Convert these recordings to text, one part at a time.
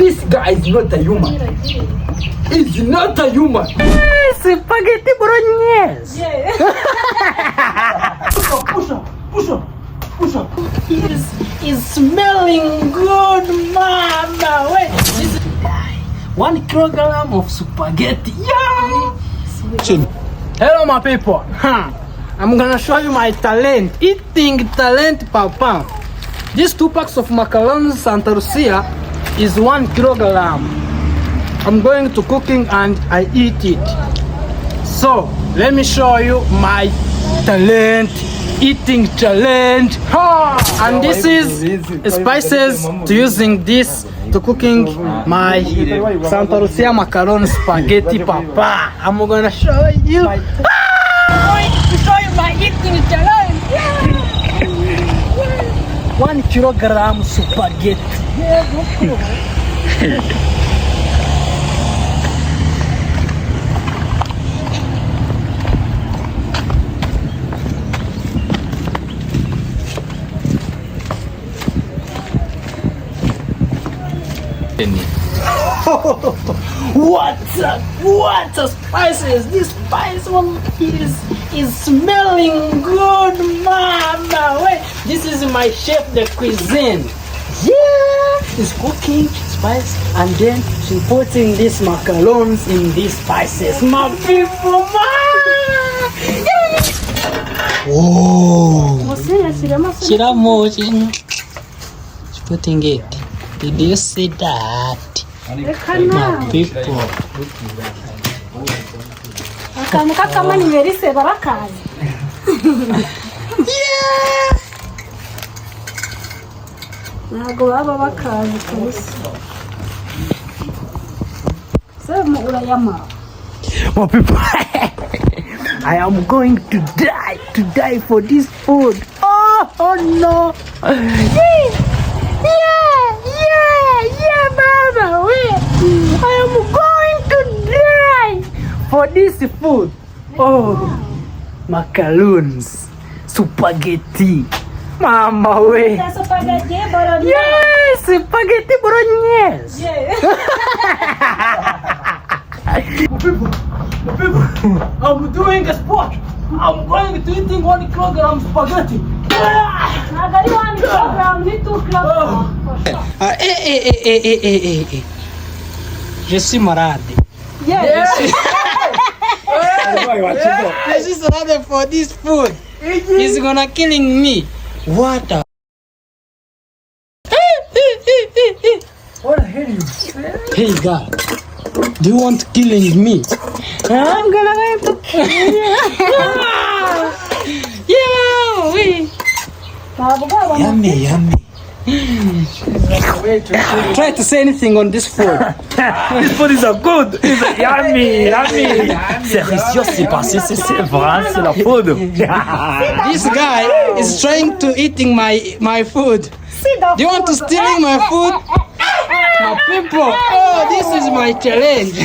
This guy is not a human. He's not a human. Spaghetti bolognese. Yeah. Push up. It's smelling good, mama. Wait, 1 kilogram of spaghetti. Yeah. Hello, my people. I'm gonna show you my talent, eating talent, papa. These 2 packs of macaroni Santa Lucia is 1 kilogram. I'm going to cooking and I eat it. So let me show you my talent, eating talent. And this is spices to using this to cooking my Santa Lucia macaroni spaghetti, papa. I'm gonna show you. I'm going to show you my eating talent. 1 kilogram spaghetti. What a spices! This spice one is smelling good, mama. Wait, this is my chef de cuisine. Yeah, she's cooking spice and then she's putting these macarons in these spices. My people, oh, she's putting it. Did you see that? My people. Yeah. My people, I am going to die for this food. Oh no. Yeah, mama, wait. I am going to die for this food. Oh, macaroons, spaghetti. Mama, wait. Yes, spaghetti bolognese. Yes, spaghetti bolognese. Yeah. People, I'm doing a sport. I'm going to eating 1 kilogram spaghetti. Magari 1 kilogram, ni 2 kilogram. Je suis malade. Yeah. I just ordered for this food. He's gonna killing me. What a... What the hell you? Hey God, do you want killing me? I'm gonna kill you. Yeah, we. Yummy. Try to say anything on this food. This food is so good. It's yummy. C'est risqué, c'est passé, c'est vrai, c'est la food. This guy is trying to eating my food. Do you want to stealing my food? My people, oh, this is my challenge.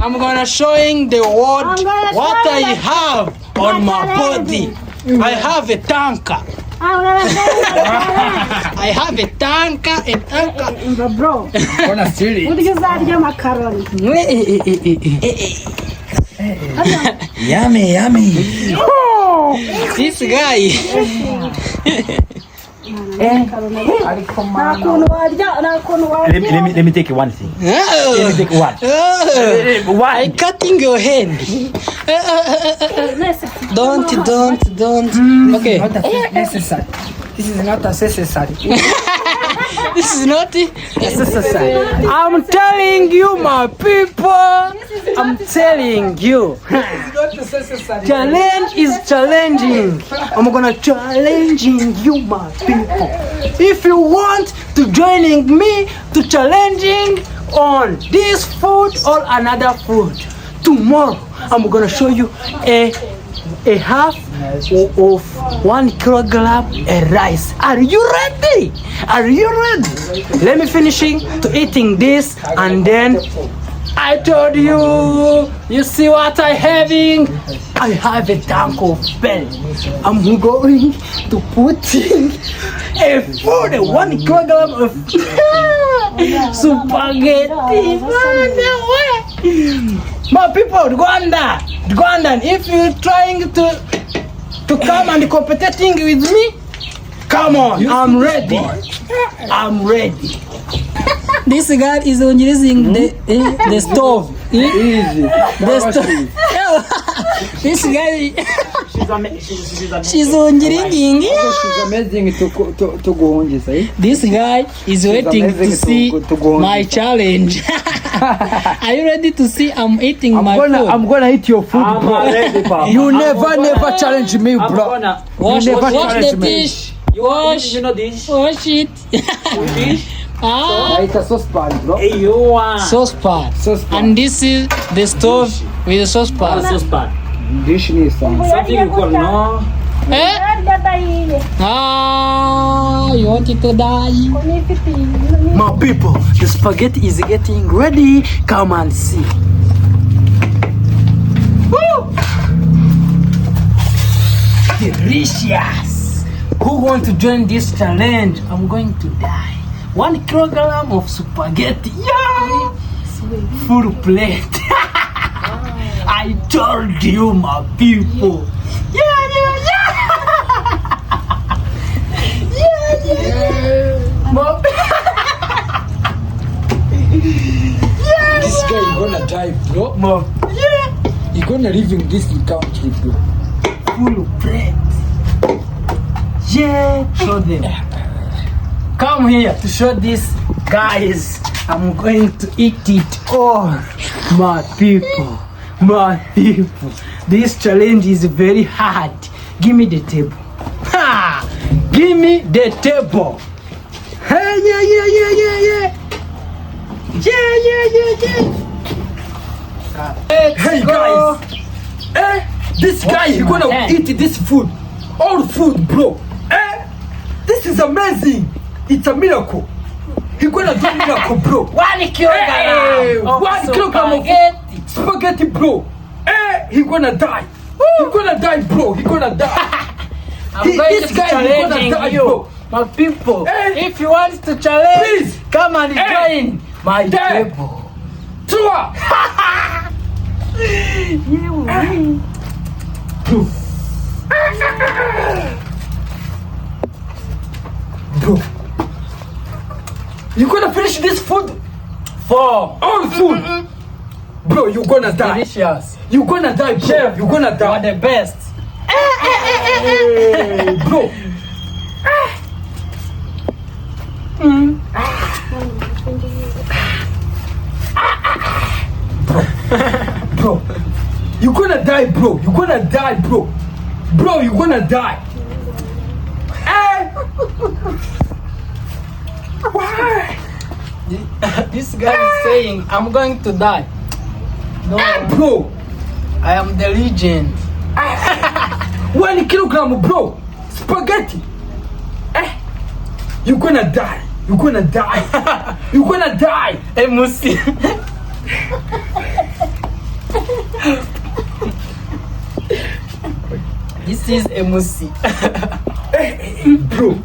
I'm gonna showing the world what I have on my body. I have a tanker. I have a tanker. Bro, Wanna steal it? would you like your macaroni? Yummy. This guy. Let me take one thing. Let me take one. Why cutting your hand? Don't. Okay. Not necessary. This is not necessary. This is not necessary. I'm telling you, my people. I'm telling you. Not necessary. Challenge is challenging. I'm gonna challenging you, my people. If you want to joining me to challenging on this food or another food, tomorrow I'm gonna show you a half of 1 kilogram of rice. Are you ready? Let me finishing to eating this and then I told you see what I having? I have a tank of belly. I'm going to put in a food, 1 kilogram of Supergheti. My people, Rwandan, if you're trying to come and competing with me, come on, I'm ready. This guy is using the stove. Easy. This guy, she's She's amazing to go on, you say. This guy is waiting to see my challenge. Are you ready to see I'm eating my food? I'm gonna eat your food, bro. Ready, Papa. You never challenge me, bro. Wash never the challenge me. dish. Wash it. It's a saucepan, bro. Saucepan. Saucepan. And this is the stove with the saucepan. Dish ni sana. Something you call no. Eh? You want it to die? My people, the spaghetti is getting ready. Come and see. Woo! Delicious. Who want to join this challenge? I'm going to die. 1 kilogram of spaghetti. Yeah! Full plate. I told you, my people. Yeah. This guy is gonna die, bro. Mom. Yeah. He's gonna live in this country, bro. Full plate. Yeah. Show them. Come here to show this, guys. I'm going to eat it all. My people. This challenge is very hard. Give me the table. Ha! Give me the table. Hey, yeah. Hey guys, this guy is gonna eat this food, all food, bro. This is amazing. It's a miracle. He's gonna do miracle, bro. 1 kilogram of 1 kilogram of spaghetti, bro. He's gonna die. He's gonna die, bro. He's gonna die. I'm going to challenge you, my people. If you want to challenge, please come and join my table. Bro, you gonna finish this food? For all food, bro. You gonna die. Delicious. You gonna die, bro. Chef, you gonna die. You are the best. Bro. Bro, you gonna die, bro. You gonna die, bro. Bro, you gonna die. Why? This guy is saying I'm going to die. No, bro. I am the legend. 1 kilogram, bro. Spaghetti. You gonna die. You gonna die. You gonna die. Musi. This is a musi. Bro.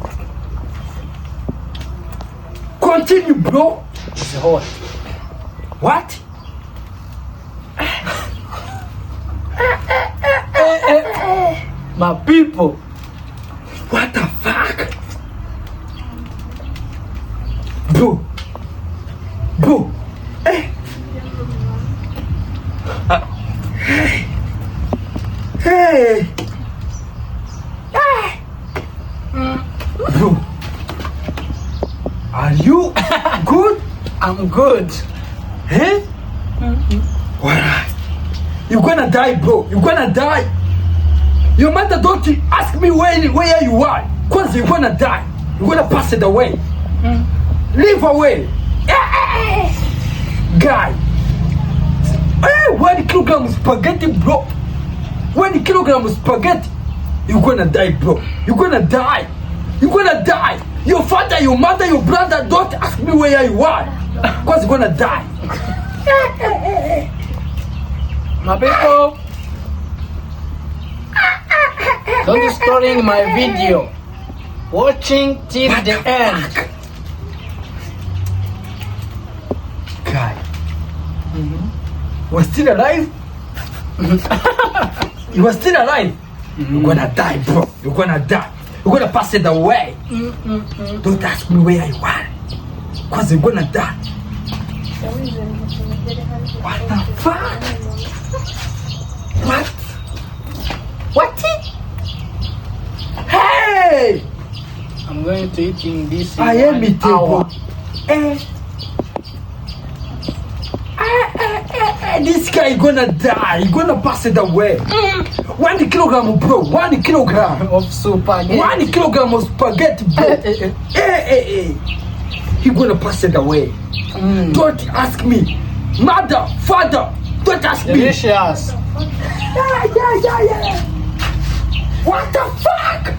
Continue, bro. It's hot. What? My people. What the fuck? Bro. Hey. Bro. Are you good? I'm good. Hey? Alright. You're gonna die, bro. You're gonna die. Your mother don't ask me where you are. Cause you're gonna die. You're gonna pass it away. Live away. Guy. 1 kilogram spaghetti, bro. 1 kilogram spaghetti. You're gonna die, bro. You're gonna die. You're gonna die. Your father, your mother, your brother don't ask me where you are. Cause you're gonna die. My people, don't storing my video. Watching till the end. guy. Was still alive? You were still alive? You're gonna die, bro. You're gonna die. You're gonna pass it away. Don't ask me where you are, cause you're gonna die. What the fuck? What? What? Hey! I'm going to eat in this. I am it, bro. This guy gonna die. He gonna pass it away. 1 kilogram, bro. 1 kilogram of spaghetti. 1 kilogram of spaghetti, bro. He gonna pass it away. Don't ask me, mother, father. Don't ask me. Delicious. Yeah. What the fuck?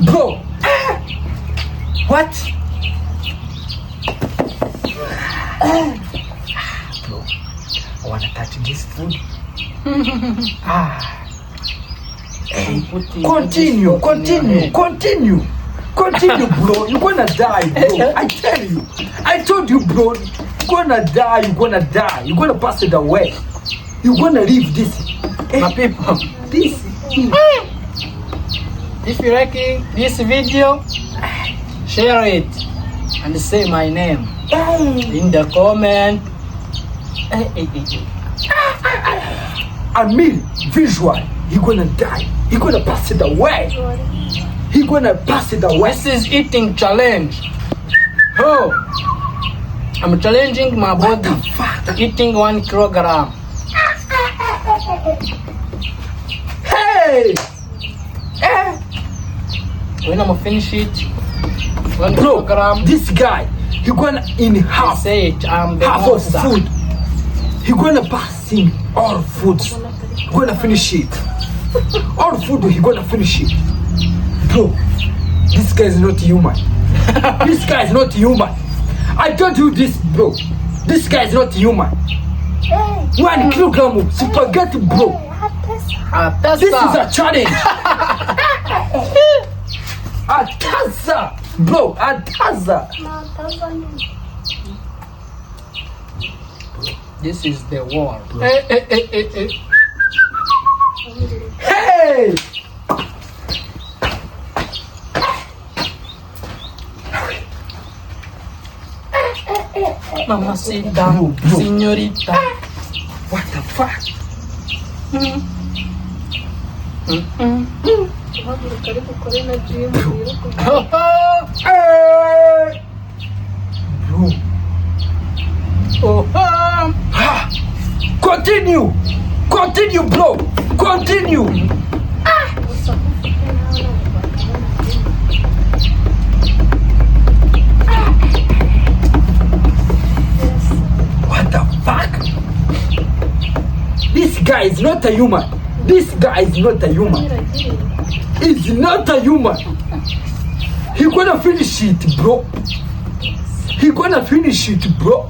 Bro. What? Bro, I wanna touch this food. Hey, continue, bro. You're gonna die, bro. I tell you. I told you, bro. You're gonna die. You're gonna pass it away. You're gonna leave this. My people, This. if you like this video, share it and say my name in the comment. I mean, visual. He gonna die. He gonna pass it away. He gonna pass it away. This is eating challenge. Oh, I'm challenging my body to eating 1 kilogram. Hey! When I'm finish it, 1 Bro, kilogram. this guy, he gonna in I half say it, I'm the of monster. food. He gonna pass in all foods. He gonna finish it. All food, he gonna finish it. Bro, this guy is not human. This guy is not human. I told you this, bro. This guy is not human. 1 kilogram of spaghetti, bro. This is a challenge. Ataza, bro. Ataza. This is the war. Hey! Mamacita, Bro. señorita. What the fuck? Hey! Bro. Continue, bro. Continue. What the fuck? This guy is not a human. This guy is not a human. He's not a human. He gonna finish it, bro. He gonna finish it, bro.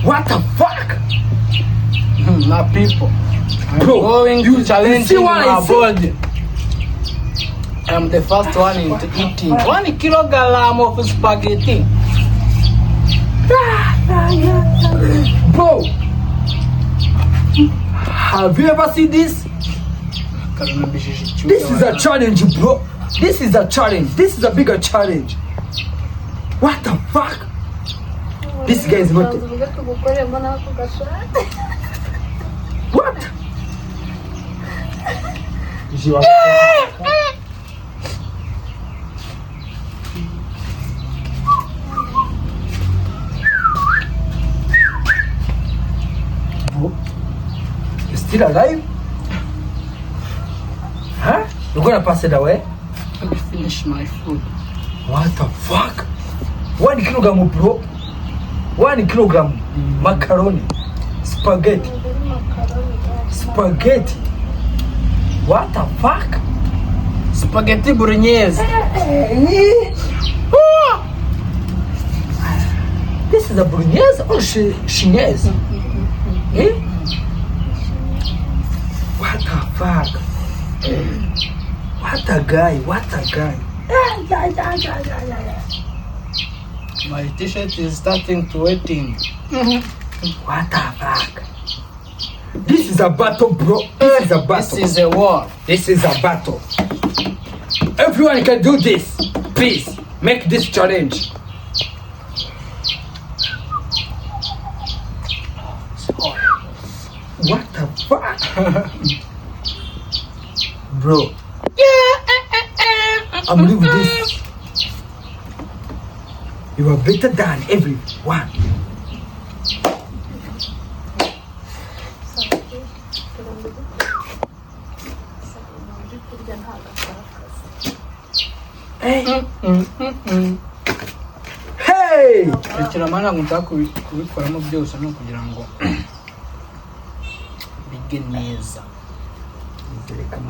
What the fuck? My people, I'm Bro, going you to challenge see what I my see? body. I'm the first one into eating 1 kilogram of spaghetti. Bro, have you ever seen this? This is a challenge, bro. This is a challenge. This is a bigger challenge. What the fuck? This guy is not. What? Bro, you're still alive? Huh? You're gonna pass it away? Let me finish my food. What the fuck? 1 kilogram, bro. 1 kilogram macaroni, spaghetti. What the fuck? Spaghetti bolognese. This is a bolognese or Chinese? What the fuck? What a guy. My t-shirt is starting to wetting. What the fuck? This is a battle, bro. This is a battle. This is a war. This is a battle. Everyone can do this. Please, make this challenge. What the fuck? Bro. I'm leaving this. You are better than everyone. Hey! Hey! Ikiramana ngutaka kubikoramo byose no kugira ngo bige neza.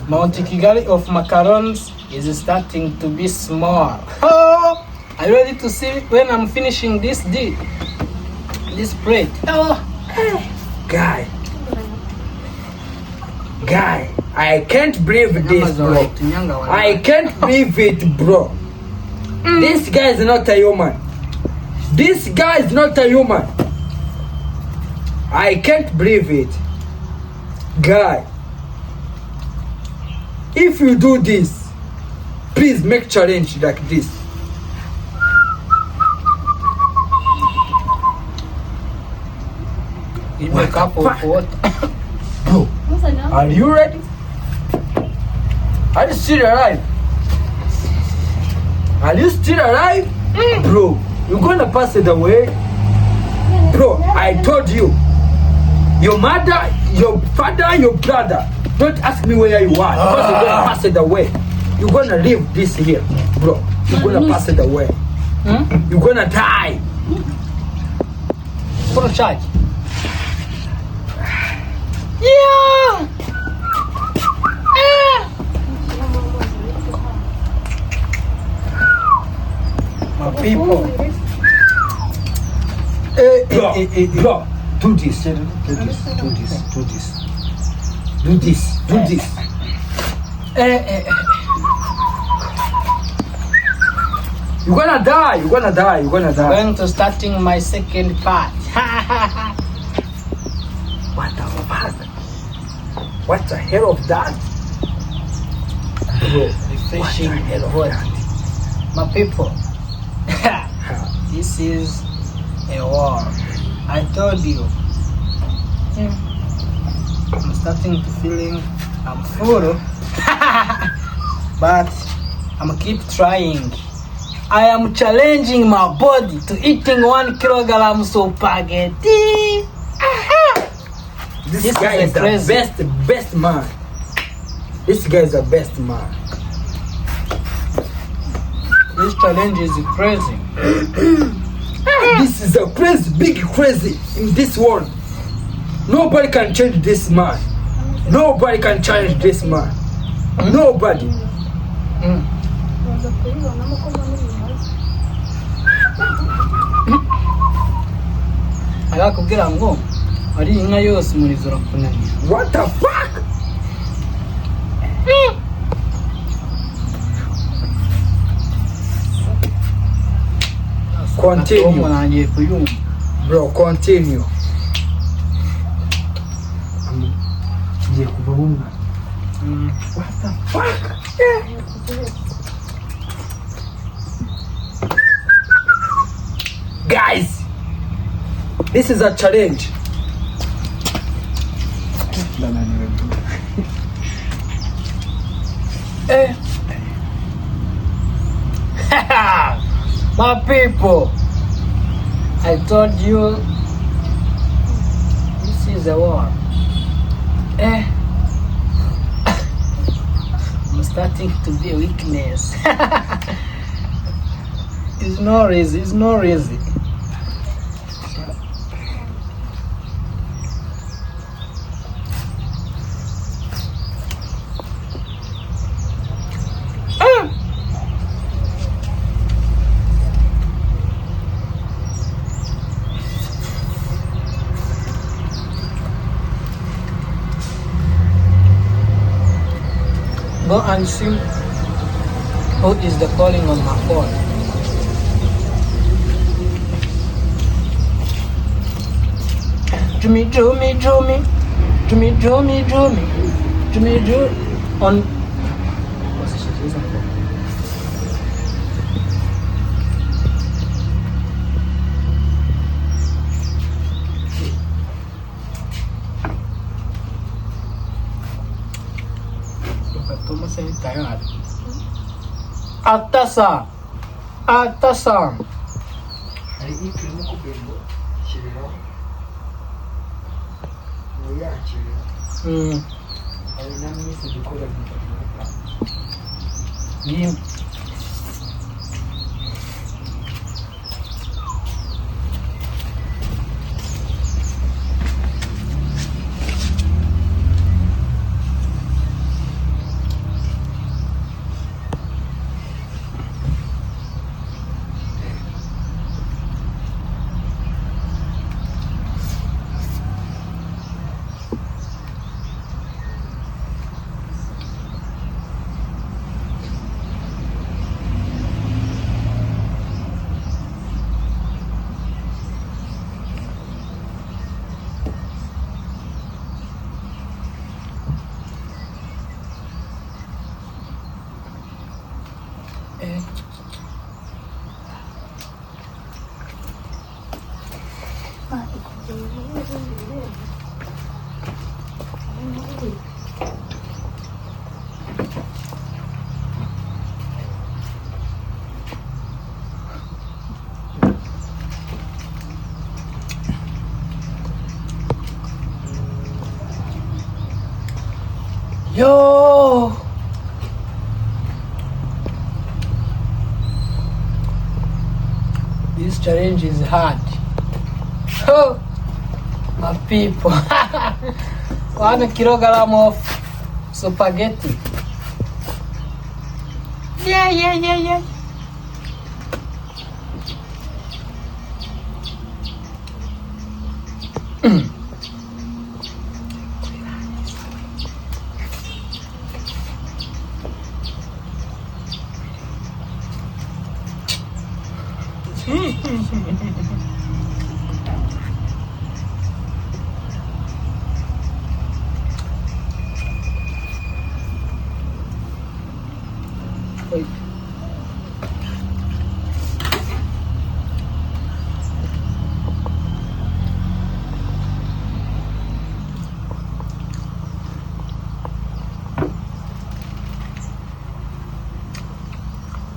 Mount Kigali of macarons is starting to be small. Oh, are you ready to see when I'm finishing this plate? Oh, Guy, I can't believe this, bro. I can't believe it, bro. This guy is not a human. This guy is not a human. I can't believe it. Guy, if you do this, please make challenge like this. Give me a cup of water. Bro, are you ready? Are you still alive? Are you still alive? Bro, you're gonna pass it away. Bro, I told you. Your mother, your father, your brother. Don't ask me where you are because you're gonna pass it away. You're gonna leave this here, bro. You're gonna pass it away. You're gonna die. Put a charge. Yeah. My people. Bro, do this. Do this. You're gonna die. Going to starting my second part. What the fuck? What the hell of that? Bro, Refreshing the body. My people. This is a war. I told you. I'm starting to feeling I'm full. But I'm keep trying. I am challenging my body to eating 1 kilogram spaghetti. This guy is the best man. This guy is the best man. This challenge is crazy. This is a big crazy in this world. Nobody can change this man. Nobody can change this man. Nobody. Akakubwira ngo ari inka yose umurizo urakunaniye. What the fuck? Continue. Bro, continue. What the fuck? Guys, this is a challenge. My people, I told you this is a war. I'm starting to be a weakness. It's not easy. Go and see who is the calling on my phone. on. Thomas is tired. Atasa. hari ikintu kubendo kirira yakira hari namwise dukora Game. Yo! This challenge is hard. Oh, my people. 1 kilogram of spaghetti. Yeah. Wait.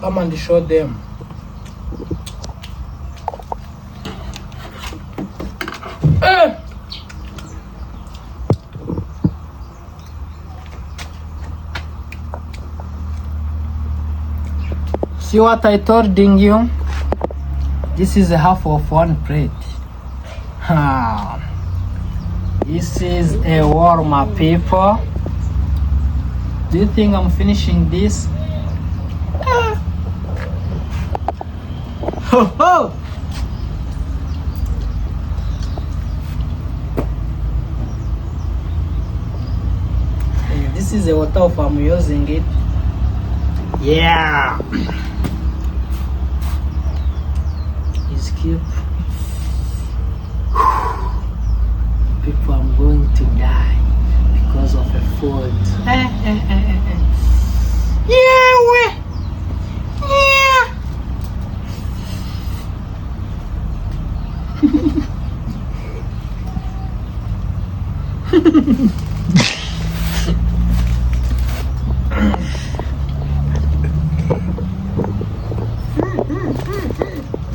Come and show them. See what I told you? This is half of 1 plate. This is a warmer, people. Do you think I'm finishing this? Ho ho! This is the water if I'm using it. Yeah. It's cute. People, I'm going to die because of a food. Yeah.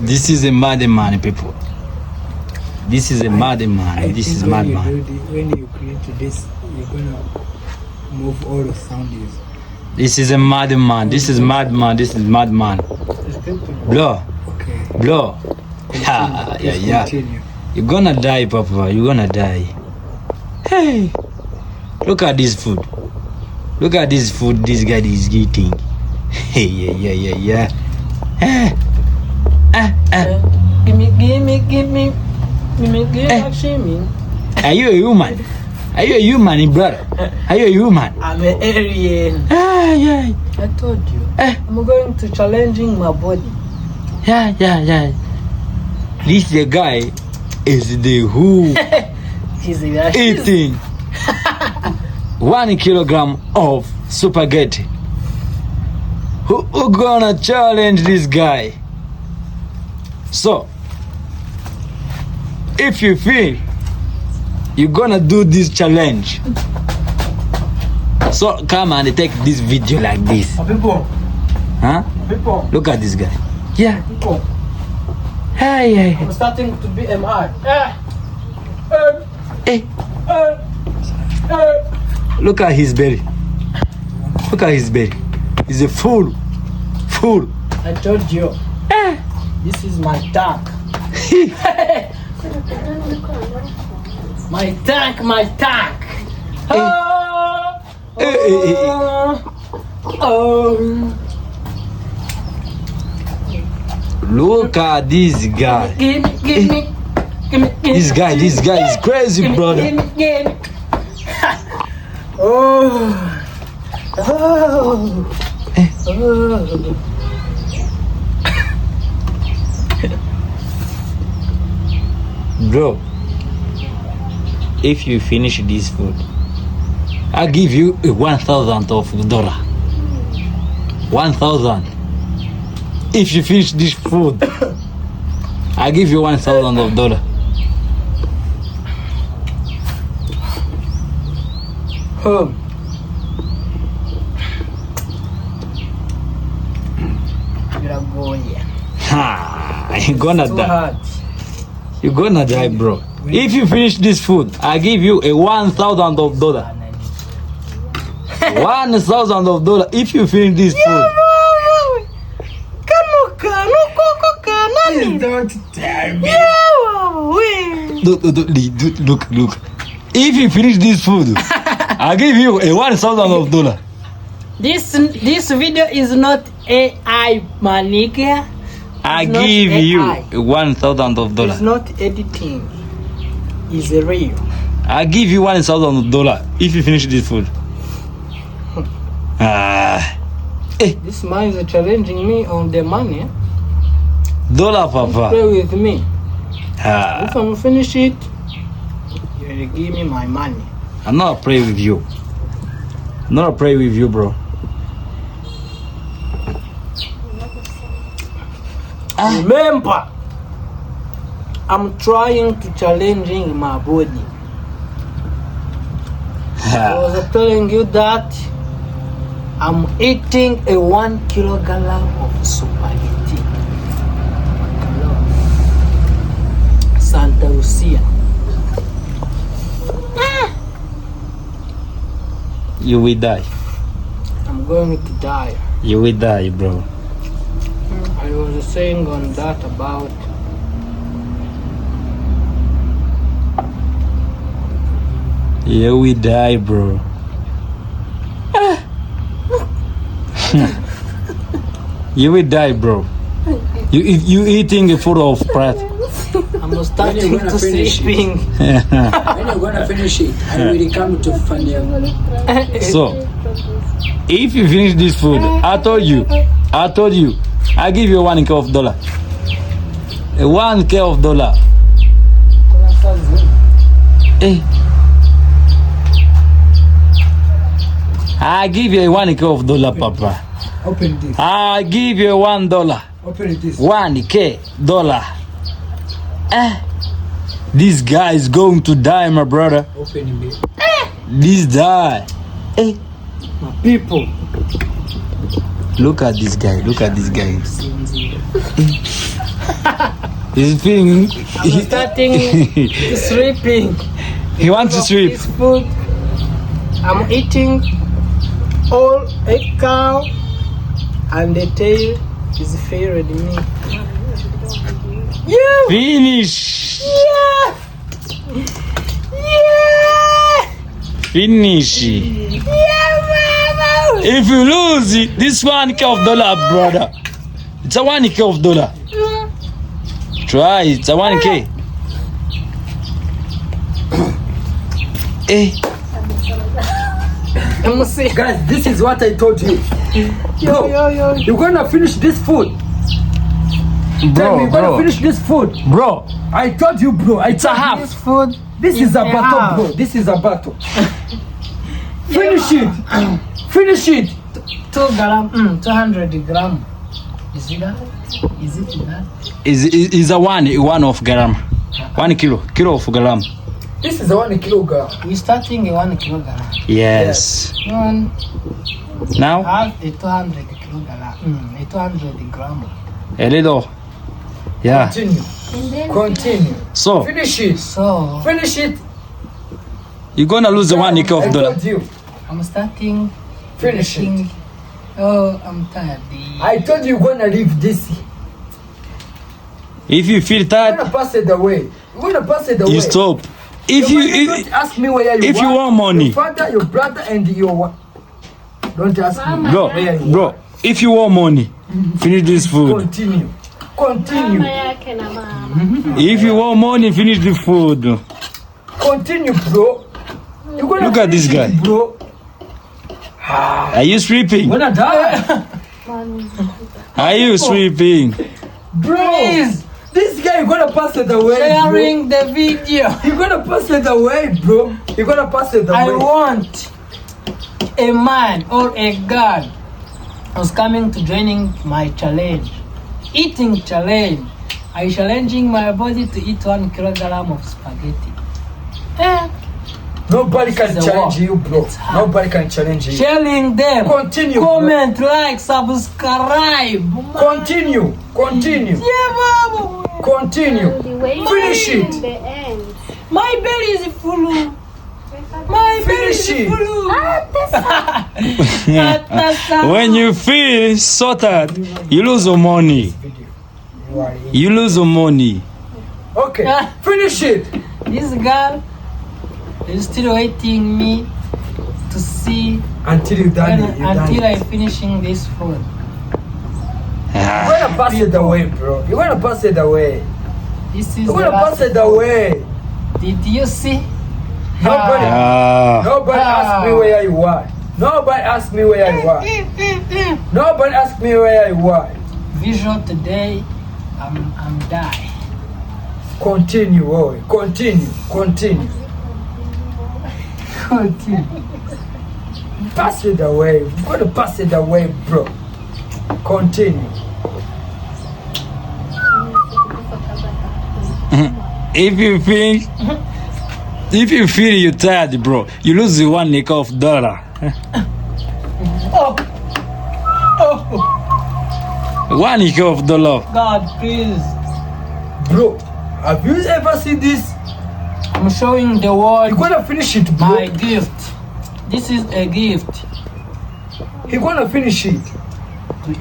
This is a madman, people. This is a madman. This is madman. When you create this, you're gonna move all the sounds. This is a madman. This is madman. This is madman. Blow. Okay. Blow. Yeah. Continue. You're gonna die, Papa. You're gonna die. Hey, look at this food. Look at this food this guy is eating. Hey, yeah. Give me. Are you a human? Are you a human, brother? Are you a human? I'm an alien. Yeah. I told you. I'm going to challenging my body. Yeah. This the guy is the who eating 1 kilogram of spaghetti. Who gonna challenge this guy? So, if you feel you're gonna do this challenge, so come and take this video like this. People. Huh? People. Look at this guy. Yeah. People. Hey. I'm starting to be MI. Hey. Look at his belly. Look at his belly. He's a fool. I told you. This is my tank. My tank. Look at this guy. Give me. This guy is crazy, brother. Give me. Bro, if you finish this food, I'll give you $1,000. 1,000. If you finish this food, I'll give you $1,000. You're gonna die. You're gonna die, bro. If you finish this food, I give you a $1,000. $1,000 if you finish this food. Please don't tell me. Look. If you finish this food, I give you a $1,000. This video is not AI, my nigga. I give you $1,000. It's not editing. It's real. I give you $1,000 if you finish this food. This man is challenging me on the money. Dollar, papa. Play with me. If I'm finish it, you will give me my money. I'm not play with you. I'm not play with you, bro. Remember, I'm trying to challenging my body. I was telling you that I'm eating a 1 kilogram of spaghetti. Santa Lucia. You will die. I'm going to die. You will die, bro. I was saying on that about You will die, bro. You will die, bro. You eating a food of bread. I'm starting to sleeping. When you're gonna finish it, I will come to find you. So, if you finish this food, I told you, I give you $1,000. $1,000. Hey. I give you $1,000, Papa. Open this. I give you $1. Open this. $1,000. This guy is going to die, my brother. Open it. This die. My people. Look at this guy. He's feeling. I'm starting to sleeping. He wants to sleep. This food, I'm eating all a cow and the tail is failing me. Yeah. Finish. Yeah. Finish. If you lose it, this $1,000, brother. It's a $1,000. Try it. It's a $1,000. Guys, this is what I told you. Yo. You're gonna finish this food. Tell me, you're gonna finish this food. Bro, I told you, bro. it's a half. This food, This is a battle, bro. This is a battle. Finish it. Finish it. 200 gram. Is it that? Is it that? Is a one of gram. 1 kilo of gram. This is a 1 kilogram. We're starting a 1 kilogram. Yes. Now? Have a 200 kilogram. A 200 gram. A little. Yeah. Continue. So Finish it. Finish it. you're gonna lose the $1 I of dollar. told you. I'm starting. Finish it. Oh, I'm tired. I told you you're gonna leave this. If you feel You're tired, gonna pass it away. You're gonna pass it away. you stop. Don't ask me where you if you want money, your father, your brother, and your don't ask me. bro, if you want money, finish this food. Continue. Mama yake na mama. If you want money, finish the food. Continue, bro. You're gonna Look at this finish it, guy. bro. Are you sleeping? You're gonna die. Are you sleeping? Bro, Please. this guy, you're gonna pass it away, Sharing the video. bro. You're gonna pass it away, bro. You're gonna pass it away. I want a man or a girl who's coming to joining my challenge. Eating challenge. I'm challenging my body to eat 1 kilogram of spaghetti. Nobody can It's a challenge war. you, bro. It's hard. Nobody can challenge you. Sharing them. Continue, Comment, like, subscribe. Continue. Continue. Yeah, mama. Continue. Finish it. The end. My belly is full. My belly Finish is it. full. When you feel so tired, you lose your money. You lose your money. Okay. Finish it. This girl is still waiting me to see Until you done it. You done until I it. finishing this food. You're gonna pass it away, bro. You're gonna pass it away. This is You're the gonna pass last. it away. Did you see? Nobody. Ah. Nobody asked me where you are. Nobody asked me where you are. Nobody asked me where you are. Visual today. I'm die. Continue, boy. Continue. Continue. Continue. Pass it away. You're gonna pass it away, bro. Continue. If you feel you're tired, bro, you lose the $1 of dollar. Oh. Oh. $1 of dollar. God, please. Bro, have you ever seen this? I'm showing the world You're gonna finish it, bro. my gift. This is a gift. You're gonna finish it.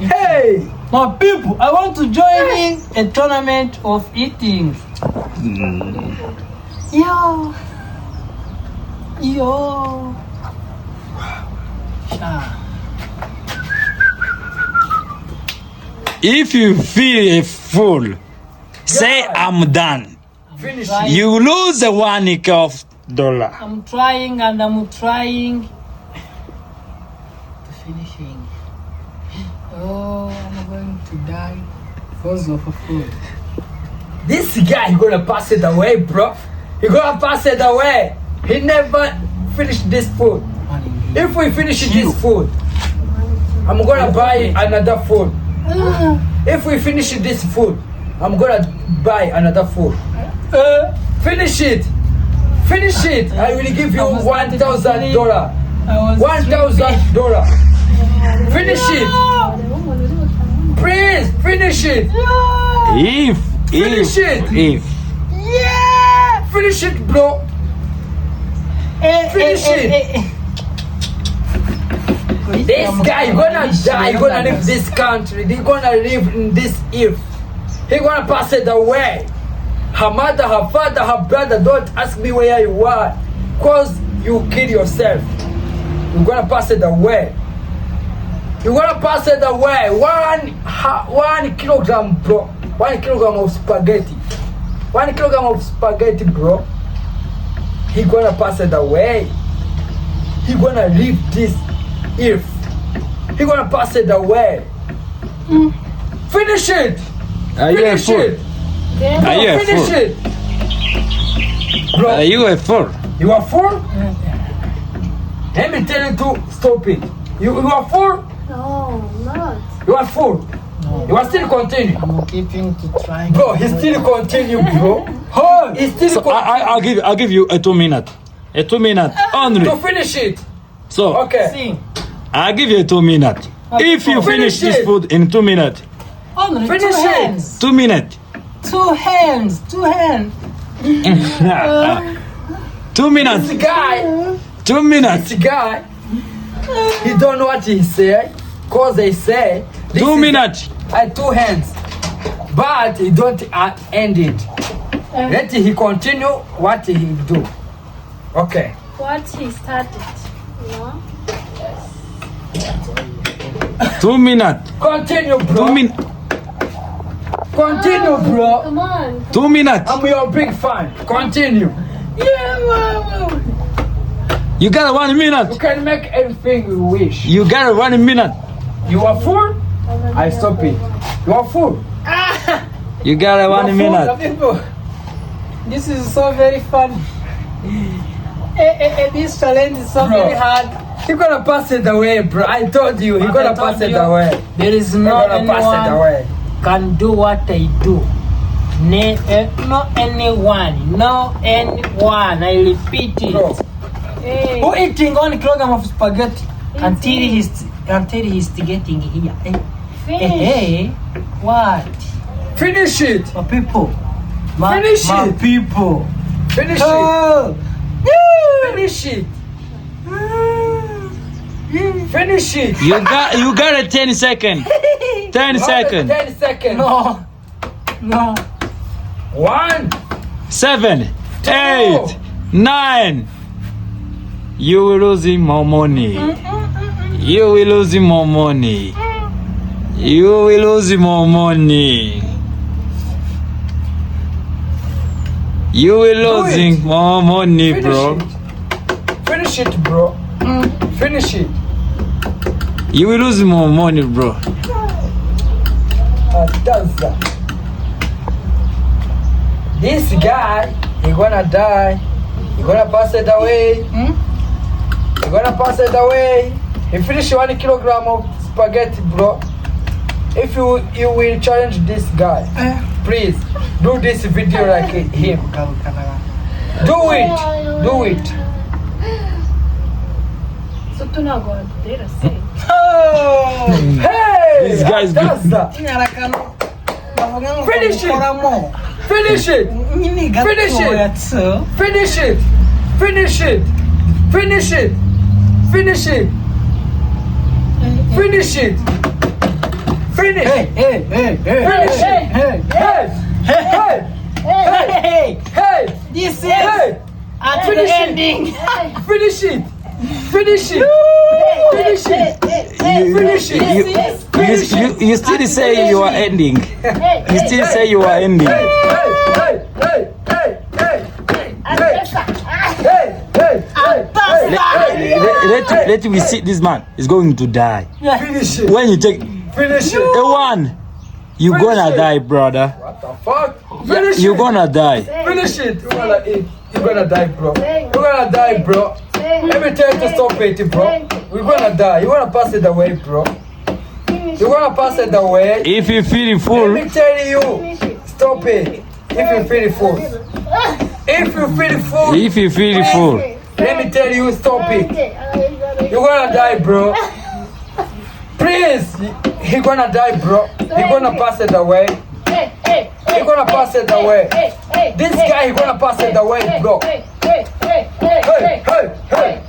Hey! My people, I want to join in a tournament of eating. Yo. Yo. If you feel full, say I'm done. Finish Right. it. You lose the $1 of dollar. I'm trying and I'm trying to finishing. Oh, I'm going to die because of food. This guy, you're gonna pass it away, bro. You're gonna pass it away. He never finished this food. If we finish this food, I'm gonna buy another food. If we finish this food, I'm gonna buy another food. Finish it. Finish it. I will give you $1,000. $1,000. Finish it. Please finish it. Finish it. Yeah! Finish it, bro. Finish it. This guy, you're gonna die. You're gonna leave this country. You're gonna live in this earth. He's gonna pass it away. Her mother, her father, her brother, don't ask me where you are, cause you kill yourself. You're gonna pass it away. You're gonna pass it away. 1 kilogram, bro. 1 kilogram of spaghetti. 1 kilogram of spaghetti, bro. He gonna pass it away. He gonna leave this earth. He gonna pass it away. Finish it. Are you Finish full? it. Are you Finish full? it. Bro, You are full. you are full? Let me tell you to stop it. You are full? No, not. You are full. You are still continue. I'm keeping to trying. Bro, he still continue, bro. Oh, he still So I'll give you a 2 minute. A 2 minute only. to finish it. So Okay. See, I'll give you a 2 minute. If you finish Finish this it. food in 2 minutes, only Finish 2 it. hands. 2 minutes. 2 hands. 2 hands. 2 minutes. This guy, 2 minutes. this guy, he don't know what he say, cause they say this 2 is minutes. 2 hands, but he don't end it. Let he continue what he do. Okay. What he started. You know? 2 minutes. Continue, 2 bro. minutes. Continue, bro. Come on. 2 minutes. I'm your big fan. Continue. Yeah, wow. You got 1 You minute. can make anything you wish. You got 1 minute. You are full? I stop it. You are full. You got You are 1 full, minute. people. This is so very fun. This challenge is so Bro. very hard. You're gonna pass it away, bro. I told you, you're gonna pass it away. There is You're no gonna pass it anyone away. can do what I do. No anyone. No anyone. I repeat it. Bro, Hey. Who eating 1 kilogram of spaghetti until he's getting here? Hey, what? finish it. My people. My Finish it. people. Finish it. Oh. Finish it. Finish it. You got a 10 second. 10 second. 10 seconds. No. No. 1, 7, 8, 9. You will losing more money. You will losing more money. You will losing more money. You will losing more money, finish bro. it. Finish it, bro. Finish it. You will lose more money, bro. That's that. This guy, he gonna die. He gonna pass it away. He gonna pass it away. He finish 1 kilogram of spaghetti, bro. If you will challenge this guy, please do this video like him. Do it. Do it. So to now go there, say. Oh. Hey! This guy's that's that. Finish it. Finish it. Finish it. Finish it. Finish it. Finish it. Finish it. Finish it. Finish. Hey, hey, hey, hey, Finish hey, it. hey, Hey. Hey. hey, hey. Hey. This is Hey. at the Finish it. ending. Finish it. Finish it. Finish it. Finish it. You still say you are ending. You still say you are ending. Hey. Hey. Hey. Hey. Hey. Hey. Hey. Let me see this man is going to die. Finish it. When you take Finish it. a 1, you Finish gonna it. die, brother. What the fuck? Finish You it. gonna die. Finish it. You're gonna eat. You're gonna die, bro. You're gonna die, bro. Let me tell you to stop it, bro. We're gonna die. You're gonna pass it away, bro. You're gonna pass it away. If you feel Let full, me tell you, stop it. If you feel full. If you feel full, if you feel full, let me tell you, stop it. You're gonna die, bro. Please, he gonna die, bro. He gonna pass it away. He gonna pass it away. This guy, he gonna pass it away, bro. Hey, hey, hey.